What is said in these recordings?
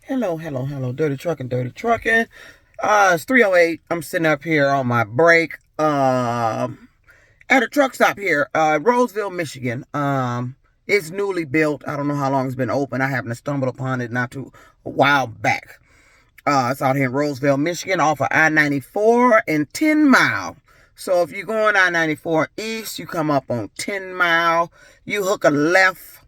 Hello, Dirty Trucking. It's 3:08. I'm sitting up here on my break. At a truck stop here, Roseville, Michigan. It's newly built. I don't know how long it's been open. I happened to stumble upon it not too a while back. It's out here in Roseville, Michigan, off of I-94 and 10 Mile. So if you're going I-94 east, you come up on 10 Mile. You hook a left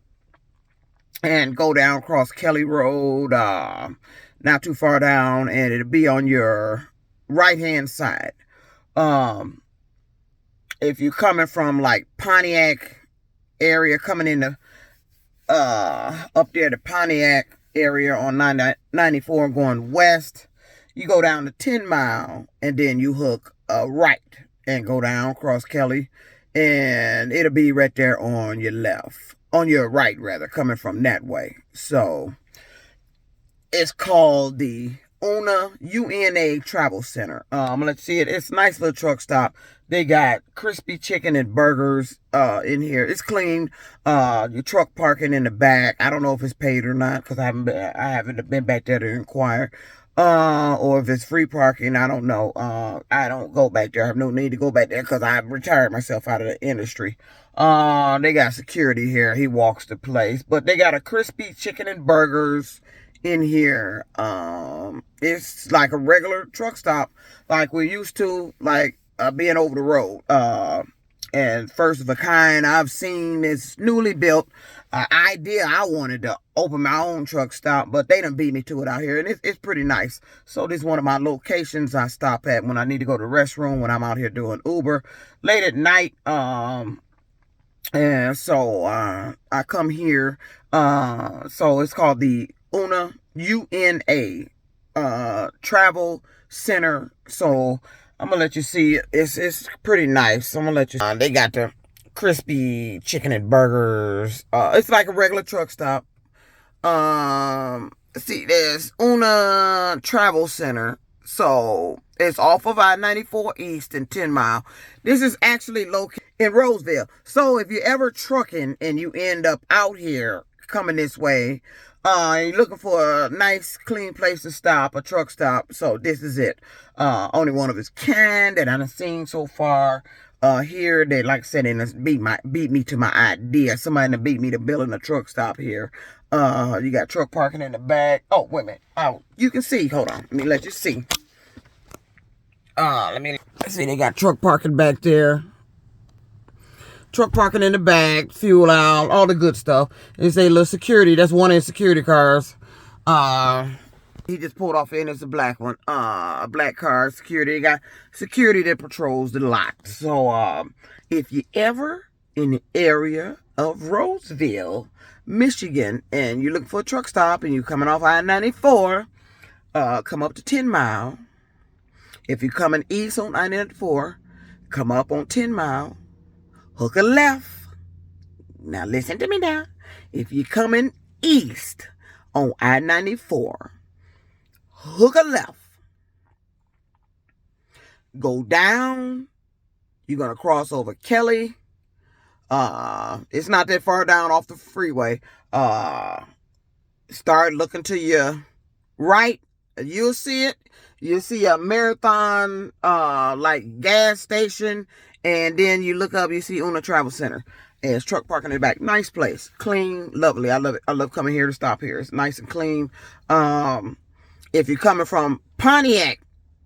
and go down across Kelly Road, not too far down, and it'll be on your right hand side. If you're coming from like Pontiac area, coming in the up there, the Pontiac area on 94 going west, you go down to 10 Mile, and then you hook right and go down across Kelly, and it'll be right there on your left. On your right, rather, coming from that way. So, it's called the UNA Travel Center. Let's see it. It's a nice little truck stop. They got crispy chicken and burgers in here. It's clean. Your truck parking in the back. I don't know if it's paid or not because I haven't been back there to inquire. Or if it's free parking, I don't know. I don't go back there. I have no need to go back there because I've retired myself out of the industry. They got security here. He walks the place, but they got a crispy chicken and burgers in here. It's like a regular truck stop, like we're used to, like being over the road. And first of a kind I've seen. It's newly built. Idea I wanted to open my own truck stop, but they done beat me to it out here, and it's pretty nice. So this is one of my locations I stop at when I need to go to the restroom, when I'm out here doing Uber late at night. And so I come here. So it's called the UNA Travel Center. So I'm gonna let you see. It's pretty nice. I'm gonna let you. They got the crispy chicken and burgers. It's like a regular truck stop. See, there's UNA Travel Center. So it's off of I-94 East and 10 Mile. This is actually located in Roseville. So if you're ever trucking and you end up out here coming this way, you're looking for a nice, clean place to stop, a truck stop. So this is it. Only one of its kind that I've seen so far. Here, they, like I said, they beat me to my idea. Somebody that beat me to building a truck stop here. You got truck parking in the back. Oh, wait a minute. Oh, you can see. Hold on. Let me let you see. Let's see. They got truck parking back there. Truck parking in the back, fuel out, all the good stuff. It's a little security. That's one of the security cars. He just pulled off in. It's a black one. A black car, security. They got security that patrols the lot. So, if you ever in the area of Roseville, Michigan, and you're looking for a truck stop and you're coming off I-94, come up to 10 Mile. If you're coming east on I-94, come up on 10 Mile. Hook a left. Now listen to me now. If you're coming east on I-94, hook a left. Go down. You're going to cross over Kelly. It's not that far down off the freeway. Start looking to your right. You'll see it. You'll see a Marathon like gas station. And then you look up, you see UNA Travel Center. And it's truck parking in the back. Nice place. Clean, lovely. I love it. I love coming here to stop here. It's nice and clean. If you're coming from Pontiac,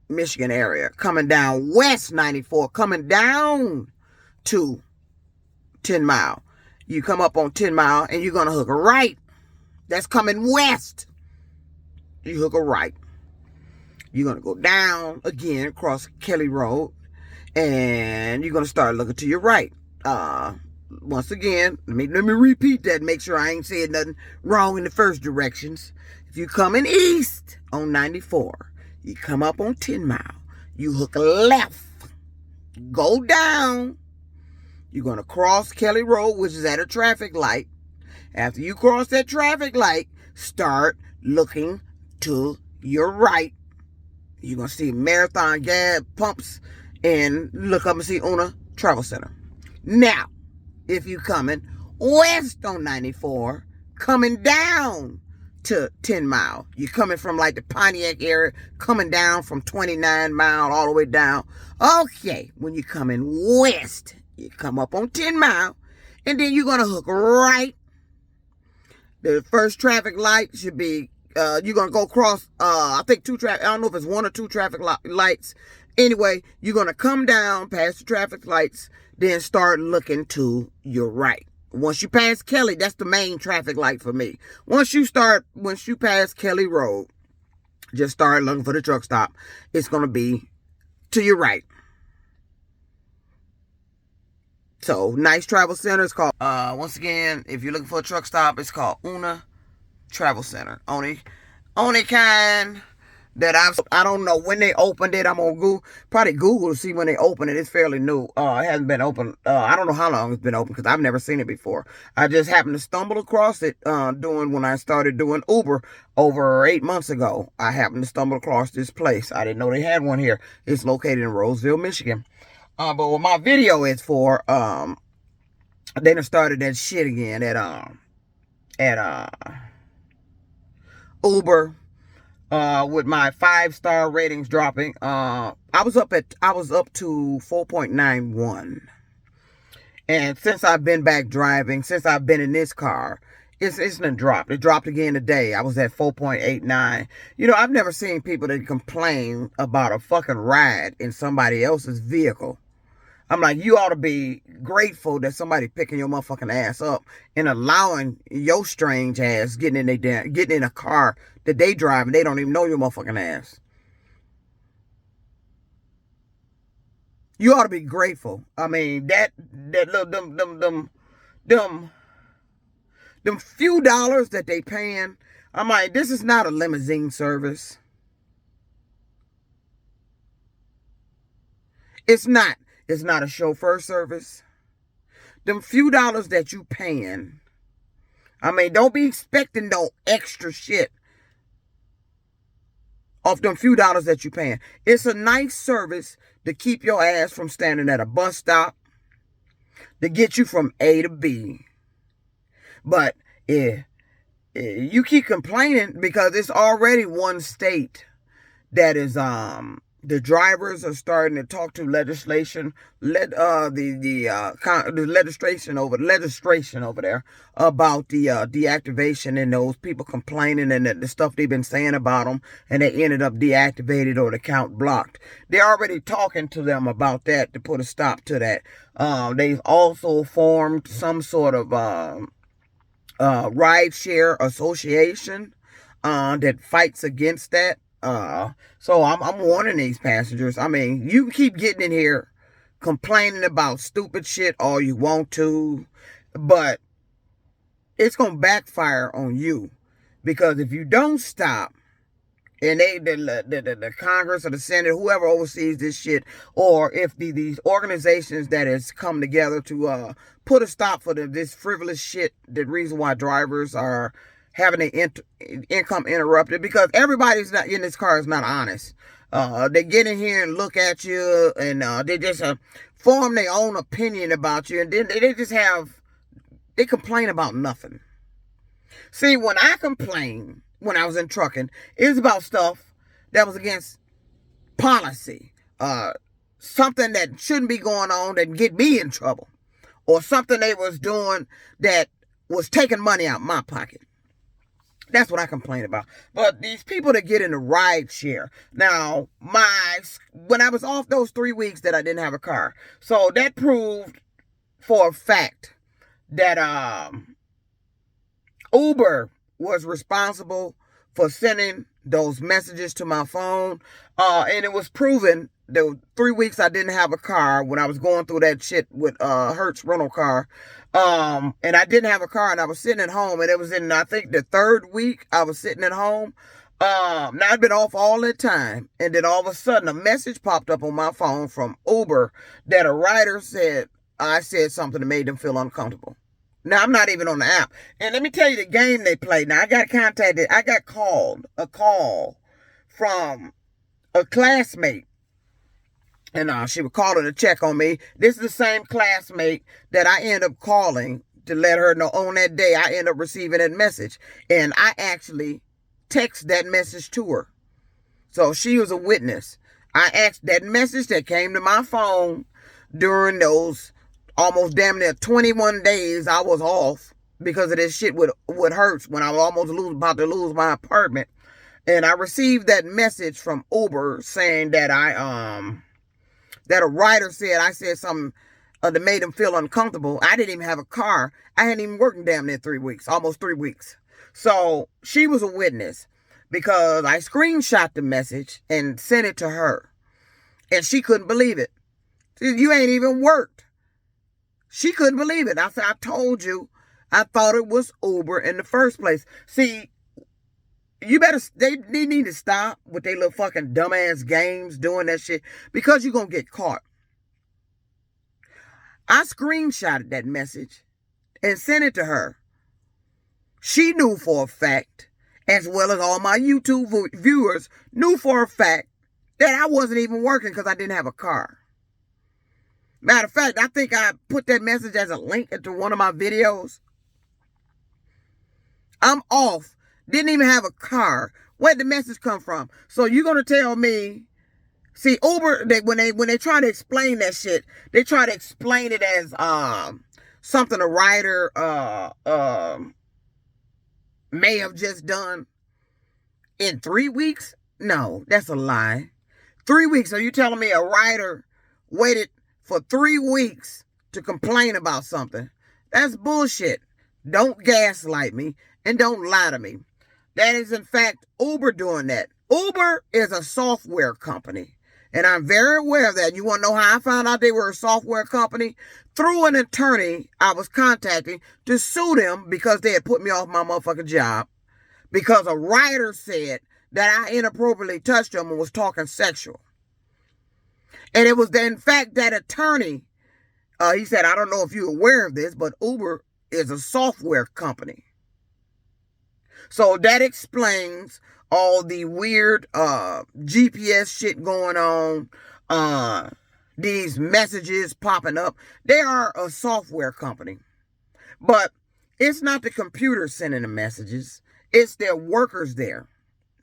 Michigan area, coming down West 94, coming down to 10 Mile. You come up on 10 Mile and you're going to hook a right. That's coming west. You hook a right. You're going to go down again across Kelly Road. And you're going to start looking to your right. Once again, let me repeat that. Make sure I ain't saying nothing wrong in the first directions. If you're coming east on 94, you come up on 10 Mile. You hook left. Go down. You're going to cross Kelly Road, which is at a traffic light. After you cross that traffic light, start looking to your right. You're going to see Marathon gas pumps. And look up and see UNA Travel Center. Now, if you're coming west on 94, coming down to 10 Mile. You're coming from like the Pontiac area, coming down from 29 Mile all the way down. Okay, when you're coming west, you come up on 10 Mile, and then you're going to hook right. The first traffic light should be, you're going to go across, I think I don't know if it's 1 or 2 traffic lights. Anyway, you're going to come down past the traffic lights, then start looking to your right. Once you pass Kelly, that's the main traffic light for me. Once you pass Kelly Road, just start looking for the truck stop. It's going to be to your right. So, Nice Travel Center is called, once again, if you're looking for a truck stop, it's called Una Travel Center. Only kind that I don't know when they opened it. I'm on probably Google to see when they opened it. It's fairly new. It hasn't been open. I don't know how long it's been open because I've never seen it before. I just happened to stumble across it when I started doing Uber over 8 months ago. I happened to stumble across this place. I didn't know they had one here. It's located in Roseville, Michigan. But what my video is for, they done started that shit again at Uber. With my 5-star ratings dropping, I was up to 4.91, and since I've been back driving, since I've been in this car, it's been dropped. It dropped again today. I was at 4.89. You know, I've never seen people that complain about a fucking ride in somebody else's vehicle. I'm like, you ought to be grateful that somebody picking your motherfucking ass up and allowing your strange ass getting in a car that they drive and they don't even know your motherfucking ass. You ought to be grateful. I mean, that little them few dollars that they paying. I'm like, this is not a limousine service. It's not. It's not a chauffeur service. Them few dollars that you paying, I mean, don't be expecting no extra shit off them few dollars that you paying. It's a nice service to keep your ass from standing at a bus stop, to get you from A to B. But you keep complaining because it's already one state that is the drivers are starting to talk to legislation over there about the deactivation and those people complaining and the stuff they've been saying about them, and they ended up deactivated or the account blocked. They're already talking to them about that to put a stop to that. They've also formed some sort of rideshare association that fights against that. So I'm warning these passengers. I mean, you can keep getting in here complaining about stupid shit all you want to, but it's going to backfire on you, because if you don't stop, and the Congress or the Senate, whoever oversees this shit, or if these organizations that has come together to put a stop for this frivolous shit, the reason why drivers are having their income interrupted, because everybody's not in this car is not honest. They get in here and look at you, and they just form their own opinion about you, and then they complain about nothing. See, when I complained when I was in trucking, it was about stuff that was against policy, something that shouldn't be going on that get me in trouble, or something they was doing that was taking money out of my pocket. That's what I complain about. But these people that get in the ride share. Now, when I was off those 3 weeks that I didn't have a car, so that proved for a fact that Uber was responsible for sending those messages to my phone. And it was proven the 3 weeks I didn't have a car when I was going through that shit with Hertz rental car. And I didn't have a car, and I was sitting at home, and it was in, I think, the 3rd week I was sitting at home. Now I'd been off all that time, and then all of a sudden a message popped up on my phone from Uber that a rider said I said something that made them feel uncomfortable. Now, I'm not even on the app. And let me tell you the game they play. Now, I got a call from a classmate. And she was calling to check on me. This is the same classmate that I ended up calling to let her know on that day I end up receiving that message. And I actually text that message to her. So she was a witness. I asked that message that came to my phone during those almost damn near 21 days I was off because of this shit would hurts when I was almost about to lose my apartment. And I received that message from Uber saying that that a rider said I said something that made him feel uncomfortable. I didn't even have a car. I hadn't even worked in damn near 3 weeks, almost 3 weeks. So she was a witness because I screenshot the message and sent it to her. And she couldn't believe it. She said, you ain't even worked. She couldn't believe it. I said, I told you, I thought it was Uber in the first place. See, they need to stop with their little fucking dumbass games doing that shit because you're going to get caught. I screenshotted that message and sent it to her. She knew for a fact, as well as all my YouTube viewers knew for a fact, that I wasn't even working because I didn't have a car. Matter of fact, I think I put that message as a link into one of my videos. I'm off. Didn't even have a car. Where'd the message come from? So you're going to tell me, see, Uber, when they try to explain that shit, they try to explain it as something a rider may have just done in 3 weeks. No, that's a lie. 3 weeks. So you telling me a rider waited for 3 weeks to complain about something? That's bullshit. Don't gaslight me and don't lie to me. That is, in fact, Uber doing that. Uber is a software company. And I'm very aware of that. You want to know how I found out they were a software company? Through an attorney I was contacting to sue them because they had put me off my motherfucking job. Because a writer said that I inappropriately touched them and was talking sexual. And it was, in fact, that attorney, he said, I don't know if you're aware of this, but Uber is a software company. So that explains all the weird GPS shit going on, these messages popping up. They are a software company. But it's not the computer sending the messages. It's their workers there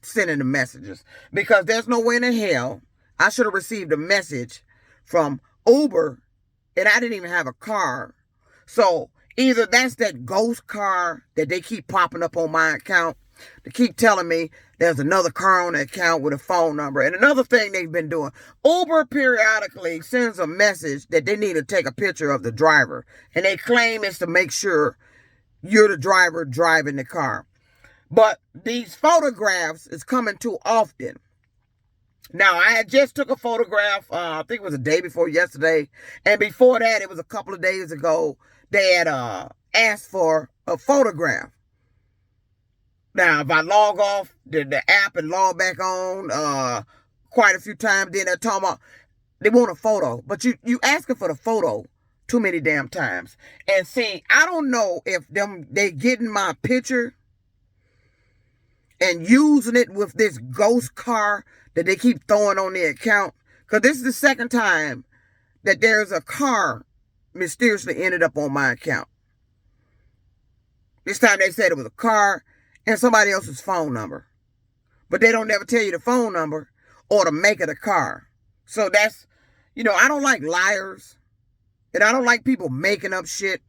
sending the messages. Because there's no way in hell I should have received a message from Uber and I didn't even have a car. So either that's that ghost car that they keep popping up on my account. They keep telling me there's another car on the account with a phone number. And another thing they've been doing, Uber periodically sends a message that they need to take a picture of the driver. And they claim it's to make sure you're the driver driving the car. But these photographs is coming too often. Now, I had just took a photograph, I think it was the day before yesterday. And before that, it was a couple of days ago, they had asked for a photograph. Now, if I log off the app and log back on quite a few times, then they're talking about they want a photo. But you asking for the photo too many damn times. And see, I don't know if they getting my picture and using it with this ghost car that they keep throwing on their account. Because this is the second time that there's a car mysteriously ended up on my account. This time they said it was a car and somebody else's phone number. But they don't never tell you the phone number or the make of the car. So that's, I don't like liars. And I don't like people making up shit.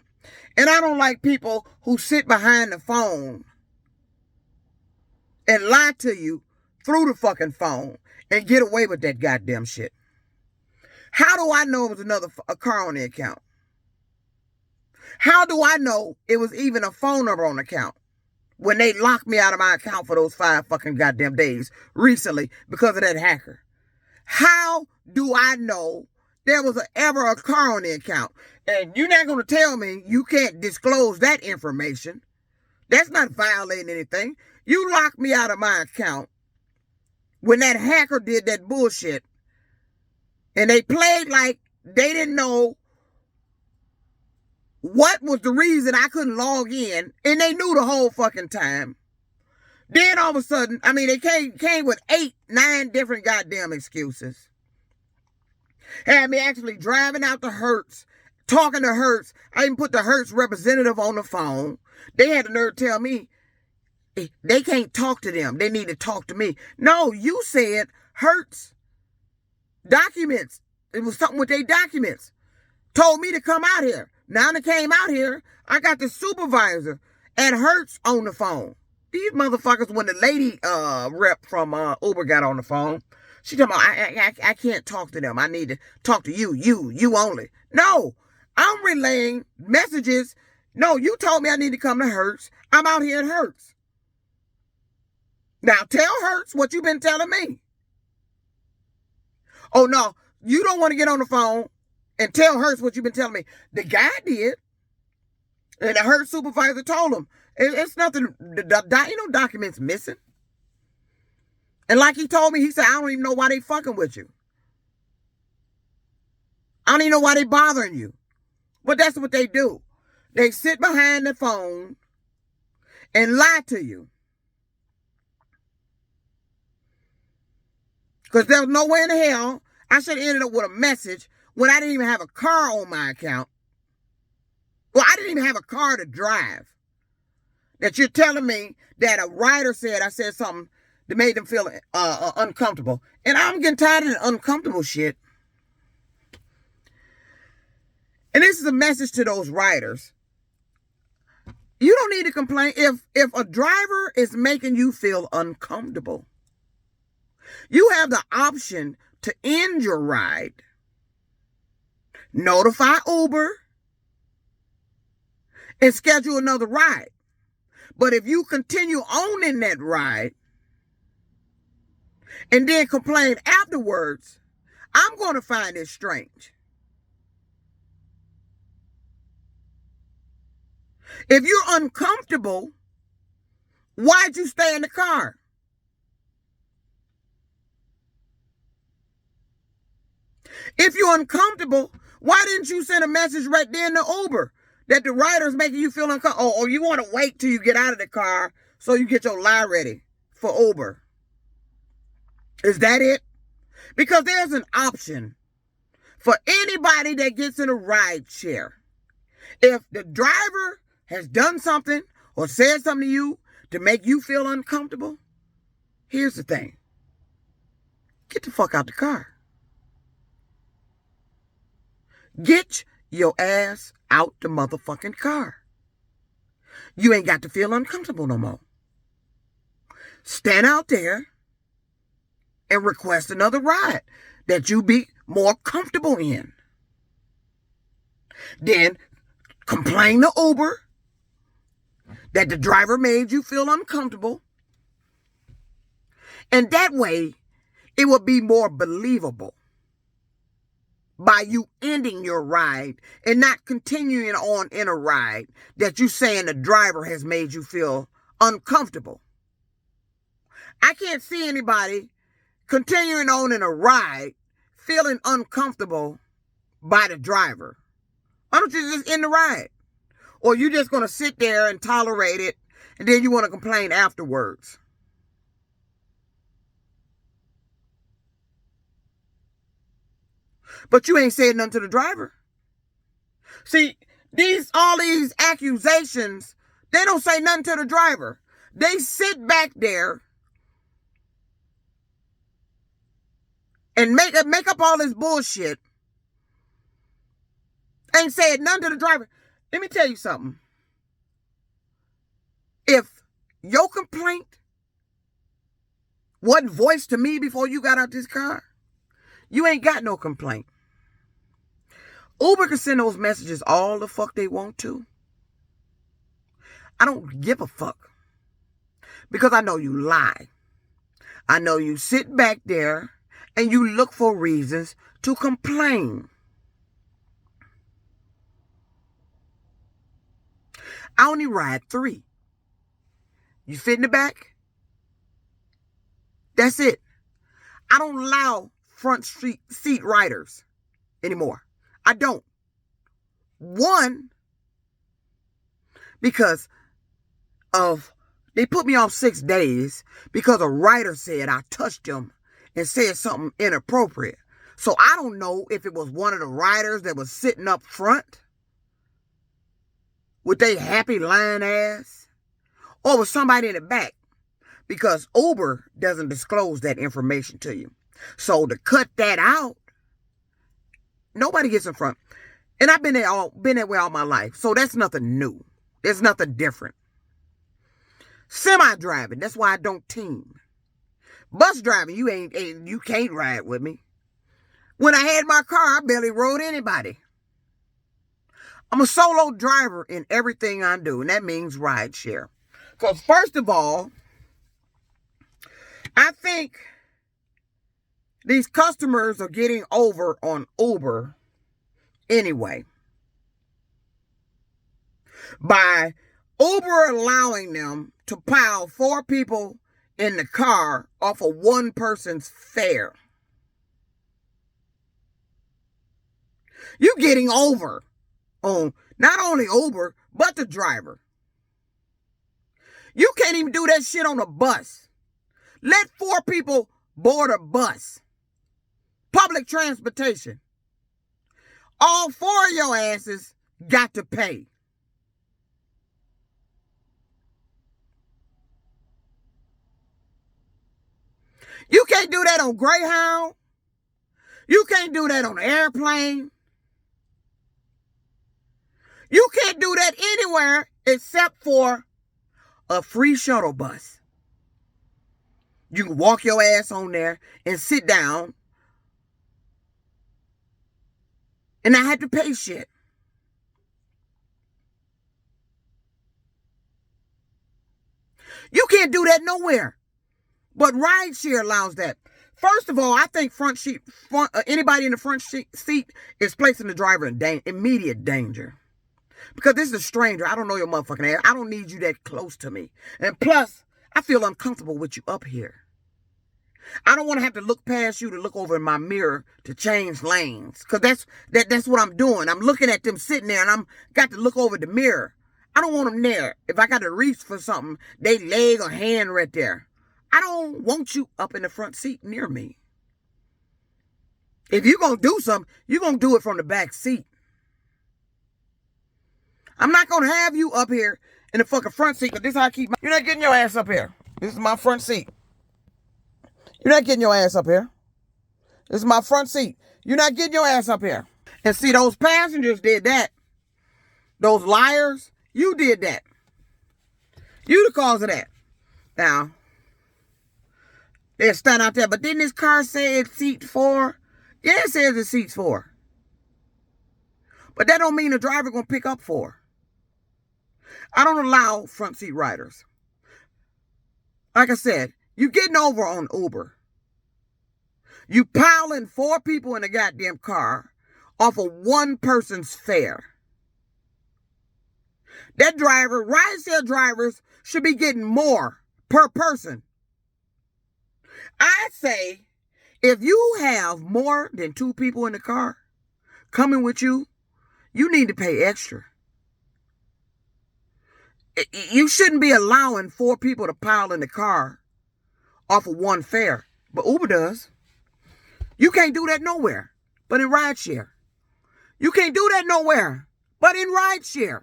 And I don't like people who sit behind the phone and lie to you through the fucking phone and get away with that goddamn shit. How do I know it was a car on the account? How do I know it was even a phone number on the account when they locked me out of my account for those 5 fucking goddamn days recently because of that hacker? How do I know there was ever a car on the account? And you're not going to tell me you can't disclose that information. That's not violating anything. You locked me out of my account when that hacker did that bullshit. And they played like they didn't know what was the reason I couldn't log in. And they knew the whole fucking time. Then all of a sudden, they came with 8, 9 different goddamn excuses. Had me actually driving out to Hertz, talking to Hertz. I even put the Hertz representative on the phone. They had the nerve to tell me they can't talk to them. They need to talk to me. No, you said Hertz documents. It was something with their documents. Told me to come out here. Now I came out here. I got the supervisor and Hertz on the phone. These motherfuckers, when the lady rep from Uber got on the phone, she told me, I can't talk to them. I need to talk to you only. No, I'm relaying messages. No, you told me I need to come to Hertz. I'm out here at Hertz. Now tell Hertz what you've been telling me. Oh, no, you don't want to get on the phone and tell Hertz what you've been telling me. The guy did. And the Hertz supervisor told him, it's nothing, documents missing. And like he told me, he said, I don't even know why they fucking with you. I don't even know why they bothering you. But that's what they do. They sit behind the phone and lie to you. Because there's no way in the hell I should have ended up with a message when I didn't even have a car on my account. Well, I didn't even have a car to drive. That you're telling me that a writer said I said something that made them feel uncomfortable. And I'm getting tired of the uncomfortable shit. And this is a message to those writers. You don't need to complain. If a driver is making you feel uncomfortable, you have the option to end your ride, notify Uber, and schedule another ride. But if you continue owning that ride and then complain afterwards, I'm going to find it strange. If you're uncomfortable, why'd you stay in the car? If you're uncomfortable, why didn't you send a message right then to Uber that the rider's making you feel uncomfortable? Or you want to wait till you get out of the car so you get your lie ready for Uber? Is that it? Because there's an option for anybody that gets in a ride share. If the driver has done something or said something to you to make you feel uncomfortable, here's the thing. Get the fuck out the car. Get your ass out the motherfucking car. You ain't got to feel uncomfortable no more. Stand out there and request another ride that you be more comfortable in. Then complain to Uber that the driver made you feel uncomfortable. And that way, it will be more believable by you ending your ride and not continuing on in a ride that you saying the driver has made you feel uncomfortable. I can't see anybody continuing on in a ride feeling uncomfortable by the driver. Why don't you just end the ride? Or you just going to sit there and tolerate it and then you want to complain afterwards? But you ain't said nothing to the driver. See, all these accusations, they don't say nothing to the driver. They sit back there and make up all this bullshit. Ain't said nothing to the driver. Let me tell you something. If your complaint wasn't voiced to me before you got out this car, you ain't got no complaint. Uber can send those messages all the fuck they want to. I don't give a fuck. Because I know you lie. I know you sit back there and you look for reasons to complain. I only ride 3. You fit in the back? That's it. I don't allow front seat riders anymore. I don't. 1, because they put me off 6 days because a rider said I touched him and said something inappropriate. So I don't know if it was one of the riders that was sitting up front with their happy lying ass, or was somebody in the back, because Uber doesn't disclose that information to you. So to cut that out, nobody gets in front. And I've been that way all my life. So that's nothing new. There's nothing different. Semi-driving, that's why I don't team. Bus driving, you can't ride with me. When I had my car, I barely rode anybody. I'm a solo driver in everything I do, and that means ride share. Because first of all, I think these customers are getting over on Uber anyway, by Uber allowing them to pile 4 people in the car off of one person's fare. You're getting over on not only Uber, but the driver. You can't even do that shit on a bus. Let 4 people board a bus. Public transportation. All 4 of your asses got to pay. You can't do that on Greyhound. You can't do that on an airplane. You can't do that anywhere except for a free shuttle bus. You can walk your ass on there and sit down and not have to pay shit. You can't do that nowhere. But rideshare allows that. First of all, I think anybody in the front seat is placing the driver in immediate danger. Because this is a stranger. I don't know your motherfucking ass. I don't need you that close to me. And plus, I feel uncomfortable with you up here. I don't want to have to look past you to look over in my mirror to change lanes. Because that's what I'm doing. I'm looking at them sitting there and I'm got to look over the mirror. I don't want them there. If I got to reach for something, they leg or hand right there. I don't want you up in the front seat near me. If you're going to do something, you're going to do it from the back seat. I'm not going to have you up here in the fucking front seat, but this is how I keep You're not getting your ass up here. This is my front seat. You're not getting your ass up here. This is my front seat. You're not getting your ass up here. And see, those passengers did that. Those liars, you did that. You the cause of that. Now, they'll stand out there, but didn't this car say it's seat 4? Yeah, it says it's seats 4. But that don't mean the driver gonna pick up 4. I don't allow front seat riders. Like I said, you getting over on Uber. You piling 4 people in a goddamn car off of one person's fare. That driver, rideshare drivers, should be getting more per person. I say, if you have more than 2 people in the car coming with you, you need to pay extra. You shouldn't be allowing 4 people to pile in the car off of one fare. But Uber does. You can't do that nowhere but in rideshare. You can't do that nowhere but in rideshare.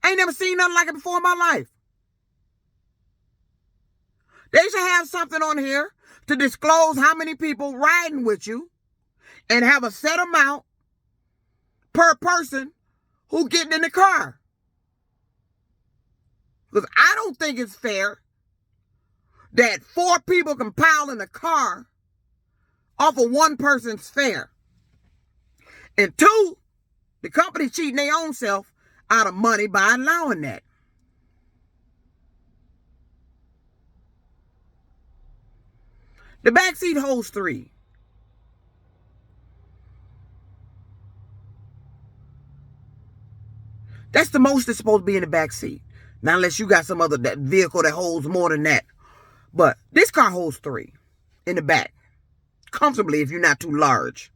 I ain't never seen nothing like it before in my life. They should have something on here to disclose how many people riding with you and have a set amount per person who getting in the car. Because I don't think it's fair that 4 people can pile in a car off of one person's fare. And 2, the company cheating their own self out of money by allowing that. The back seat holds 3. That's the most that's supposed to be in the back seat. Now, unless you got some other vehicle that holds more than that. But this car holds 3 in the back. Comfortably if you're not too large.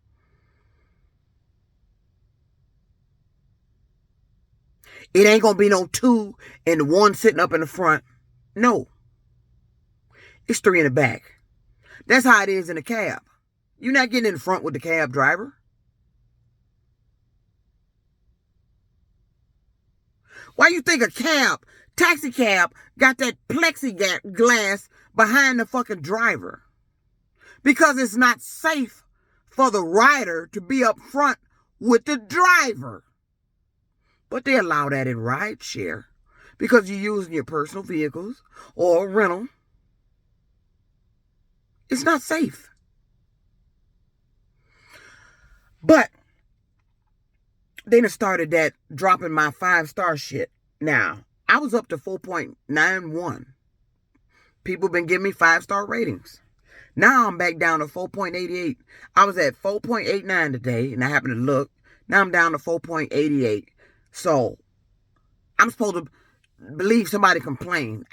It ain't going to be no 2 and the 1 sitting up in the front. No. It's 3 in the back. That's how it is in a cab. You're not getting in front with the cab driver. Why you think a taxi cab, got that plexiglass behind the fucking driver? Because it's not safe for the rider to be up front with the driver. But they allow that in rideshare because you're using your personal vehicles or rental. It's not safe. But then it started that dropping my 5-star shit. Now, I was up to 4.91. People been giving me 5-star ratings. Now I'm back down to 4.88. I was at 4.89 today, and I happened to look. Now I'm down to 4.88. So, I'm supposed to believe somebody complained.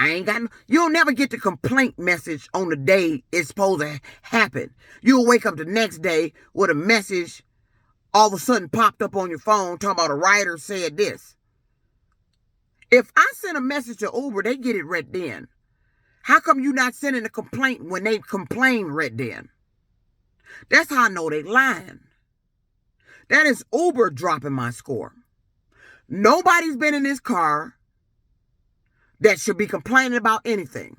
You'll never get the complaint message on the day it's supposed to happen. You'll wake up the next day with a message all of a sudden popped up on your phone talking about a rider said this. If I send a message to Uber, they get it right then. How come you not sending a complaint when they complain right then? That's how I know they lying. That is Uber dropping my score. Nobody's been in this car that should be complaining about anything.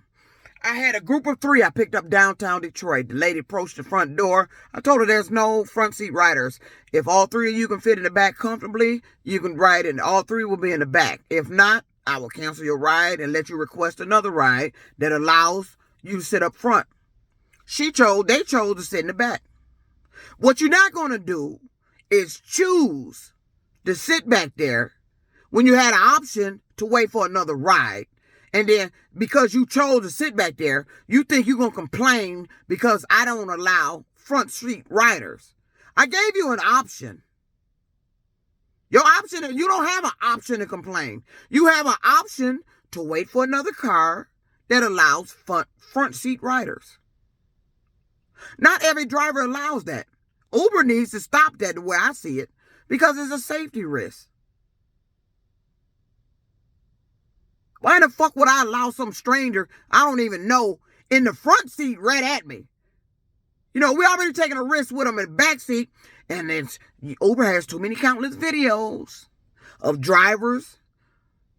I had a group of 3 I picked up downtown Detroit. The lady approached the front door. I told her there's no front seat riders. If all 3 of you can fit in the back comfortably, you can ride and all 3 will be in the back. If not, I will cancel your ride and let you request another ride that allows you to sit up front. They chose to sit in the back. What you're not going to do is choose to sit back there when you had an option to wait for another ride. And then because you chose to sit back there, you think you're going to complain because I don't allow front seat riders. I gave you an option. Your option, you don't have an option to complain. You have an option to wait for another car that allows front seat riders. Not every driver allows that. Uber needs to stop that the way I see it because it's a safety risk. Why the fuck would I allow some stranger I don't even know in the front seat right at me? You know, we already taking a risk with them in the back seat, and Uber has too many countless videos of drivers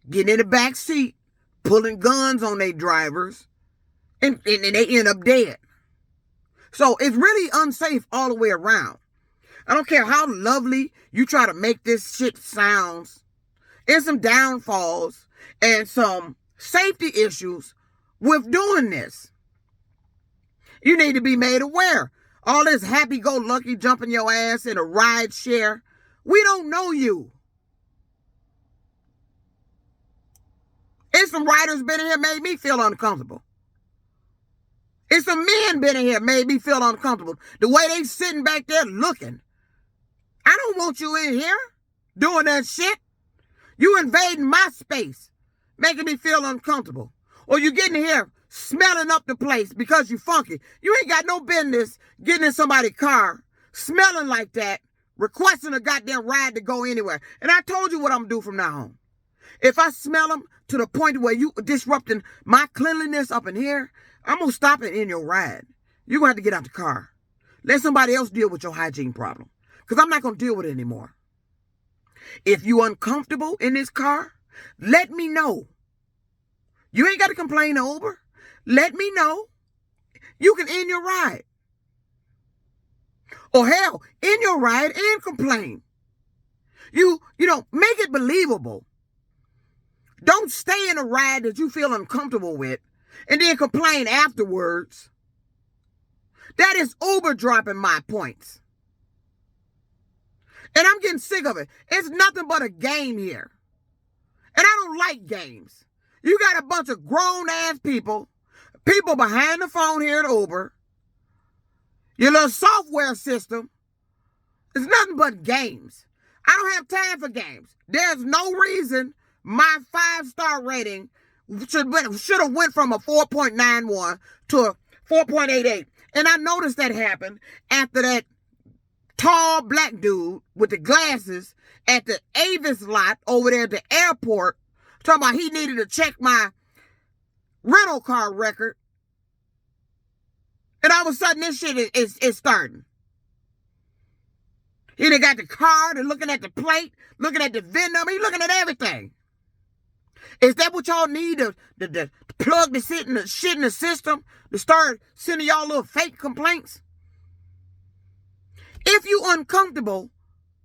getting in the back seat, pulling guns on their drivers, and they end up dead. So it's really unsafe all the way around. I don't care how lovely you try to make this shit sounds. There's some downfalls and some safety issues with doing this. You need to be made aware. All this happy-go-lucky jumping your ass in a ride share, we don't know you. And some riders been in here made me feel uncomfortable. And some men been in here made me feel uncomfortable. The way they sitting back there looking. I don't want you in here doing that shit. You invading my space, making me feel uncomfortable. Or you getting here smelling up the place because you funky. You ain't got no business getting in somebody's car, smelling like that, requesting a goddamn ride to go anywhere. And I told you what I'm going to do from now on. If I smell them to the point where you disrupting my cleanliness up in here, I'm going to stop it in your ride. You're going to have to get out the car. Let somebody else deal with your hygiene problem. Because I'm not going to deal with it anymore. If you uncomfortable in this car, let me know. You ain't got to complain to Uber. Let me know. You can end your ride. Or hell, end your ride and complain. You know, make it believable. Don't stay in a ride that you feel uncomfortable with and then complain afterwards. That is Uber dropping my points. And I'm getting sick of it. It's nothing but a game here. And I don't like games. You got a bunch of grown-ass people behind the phone here at Uber. Your little software system. It's nothing but games. I don't have time for games. There's no reason my 5-star rating should have went from a 4.91 to a 4.88. And I noticed that happened after that tall black dude with the glasses at the Avis lot over there at the airport talking about he needed to check my rental car record. And all of a sudden this shit is starting. He done got the card and looking at the plate, looking at the VIN number, he looking at everything. Is that what y'all need to plug the shit in the system to start sending y'all little fake complaints? If you uncomfortable,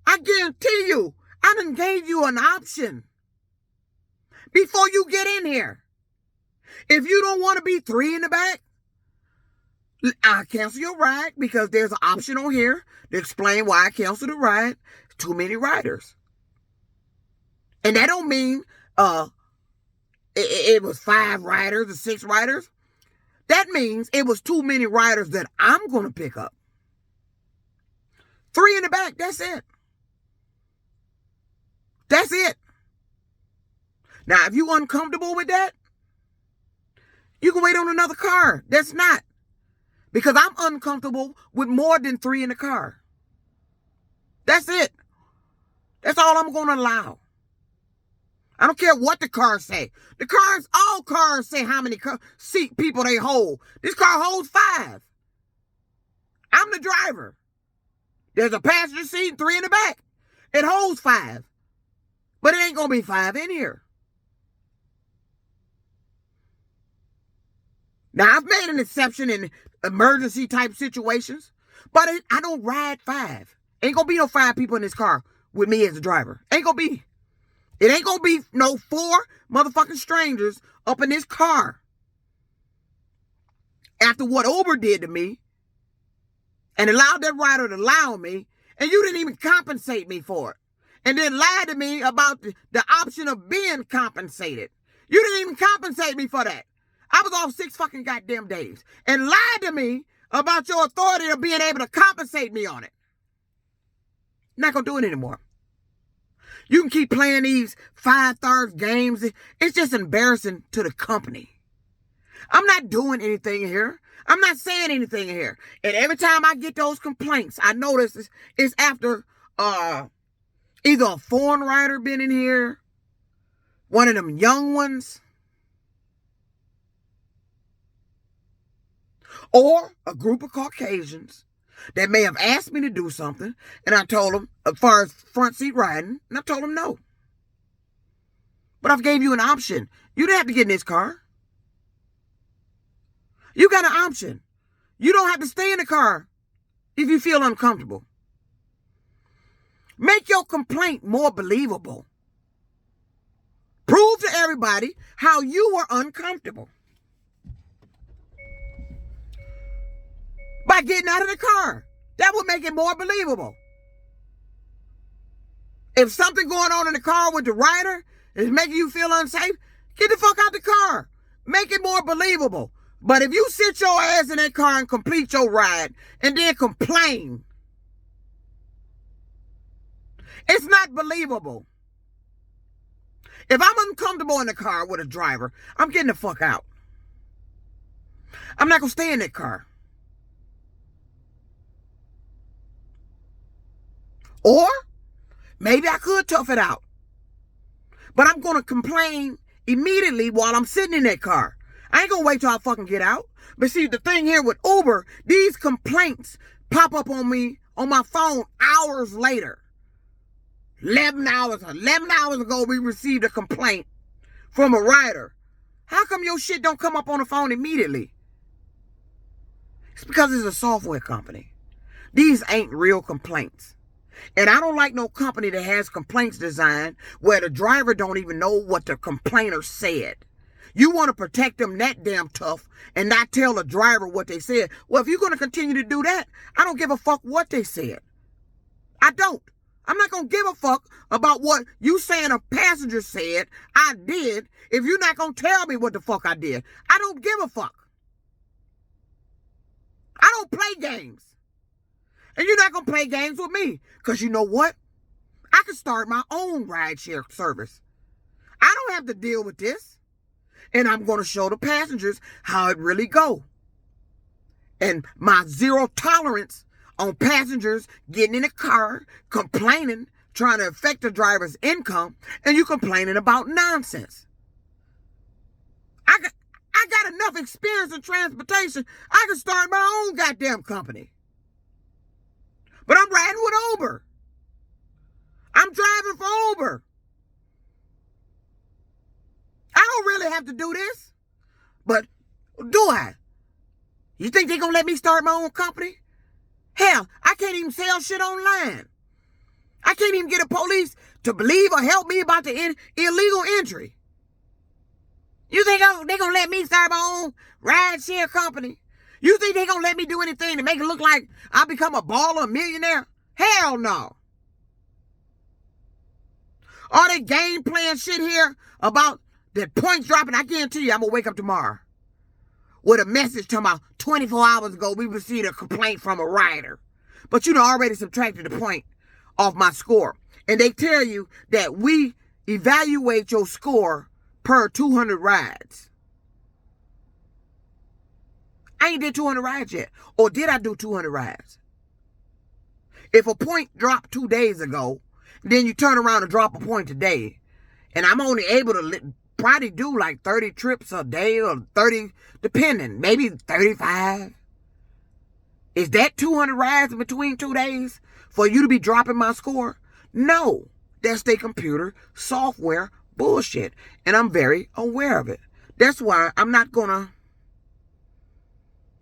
I guarantee you, I done gave you an option before you get in here. If you don't want to be 3 in the back, I'll cancel your ride because there's an option on here to explain why I canceled the ride. Too many riders. And that don't mean it was 5 riders or 6 riders. That means it was too many riders that I'm going to pick up. 3 in the back, that's it. That's it. Now, if you uncomfortable with that, you can wait on another car. That's not. Because I'm uncomfortable with more than 3 in the car. That's it. That's all I'm going to allow. I don't care what the cars say. All cars say how many seat people they hold. This car holds 5. I'm the driver. There's a passenger seat and 3 in the back. It holds 5. But it ain't going to be 5 in here. Now, I've made an exception in emergency type situations, but I don't ride 5. Ain't going to be no 5 people in this car with me as the driver. Ain't going to be. It ain't going to be no 4 motherfucking strangers up in this car. After what Uber did to me and allowed that rider to lie on me, and you didn't even compensate me for it. And then lied to me about the option of being compensated. You didn't even compensate me for that. I was off 6 fucking goddamn days and lied to me about your authority of being able to compensate me on it. Not gonna do it anymore. You can keep playing these 5-star games. It's just embarrassing to the company. I'm not doing anything here. I'm not saying anything here. And every time I get those complaints, I notice it's after either a foreign rider been in here, one of them young ones, or a group of Caucasians that may have asked me to do something, and I told them, as far as front seat riding, and I told them no. But I've gave you an option. You didn't have to get in this car. You got an option. You don't have to stay in the car if you feel uncomfortable. Make your complaint more believable. Prove to everybody how you were uncomfortable by getting out of the car. That would make it more believable. If something going on in the car with the rider is making you feel unsafe, get the fuck out the car. Make it more believable. But if you sit your ass in that car and complete your ride and then complain, it's not believable. If I'm uncomfortable in the car with a driver, I'm getting the fuck out. I'm not going to stay in that car. Or maybe I could tough it out. But I'm going to complain immediately while I'm sitting in that car. I ain't going to wait till I fucking get out. But see, the thing here with Uber, these complaints pop up on me on my phone hours later. 11 hours ago, we received a complaint from a rider. How come your shit don't come up on the phone immediately? It's because it's a software company. These ain't real complaints. And I don't like no company that has complaints designed where the driver don't even know what the complainer said. You want to protect them that damn tough and not tell the driver what they said. Well, if you're going to continue to do that, I don't give a fuck what they said. I don't. I'm not going to give a fuck about what you saying a passenger said I did if you're not going to tell me what the fuck I did. I don't give a fuck. I don't play games. And you're not going to play games with me. Because you know what? I can start my own rideshare service. I don't have to deal with this. And I'm going to show the passengers how it really go. And my zero tolerance on passengers getting in a car, complaining, trying to affect the driver's income, and you complaining about nonsense. I got enough experience in transportation, I can start my own goddamn company. But I'm riding with Uber. Uber. I don't really have to do this. But do I? You think they're going to let me start my own company? Hell, I can't even sell shit online. I can't even get a police to believe or help me about the illegal entry. You think they're going to let me start my own ride share company? You think they're going to let me do anything to make it look like I become a baller, a millionaire? Hell no. All that game playing shit here about the points dropping, I guarantee you I'm going to wake up tomorrow with a message talking about 24 hours ago we received a complaint from a rider. But you already subtracted the point off my score. And they tell you that we evaluate your score per 200 rides. I ain't did 200 rides yet. Or did I do 200 rides? If a point dropped 2 days ago, then you turn around and drop a point today, and I'm only able to probably do like 30 trips a day or 30, depending, maybe 35. Is that 200 rides in between 2 days for you to be dropping my score? No, that's their computer software bullshit, and I'm very aware of it. That's why I'm not gonna.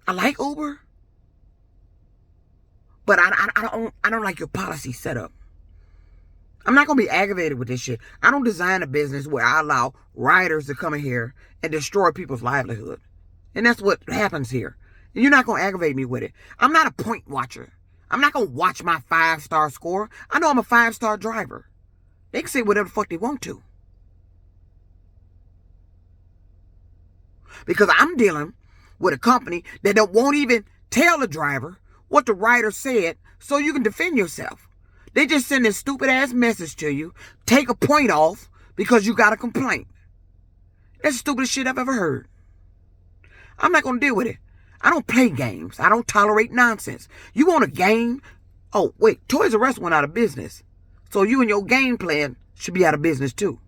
I like Uber, but I don't like your policy setup. I'm not going to be aggravated with this shit. I don't design a business where I allow riders to come in here and destroy people's livelihood. And that's what happens here. And you're not going to aggravate me with it. I'm not a point watcher. I'm not going to watch my 5-star score. I know I'm a 5-star driver. They can say whatever the fuck they want to. Because I'm dealing with a company that won't even tell the driver what the rider said so you can defend yourself. They just send this stupid ass message to you, take a point off because you got a complaint. That's the stupidest shit I've ever heard. I'm not going to deal with it. I don't play games. I don't tolerate nonsense. You want a game? Oh, wait, Toys R Us went out of business. So you and your game plan should be out of business too.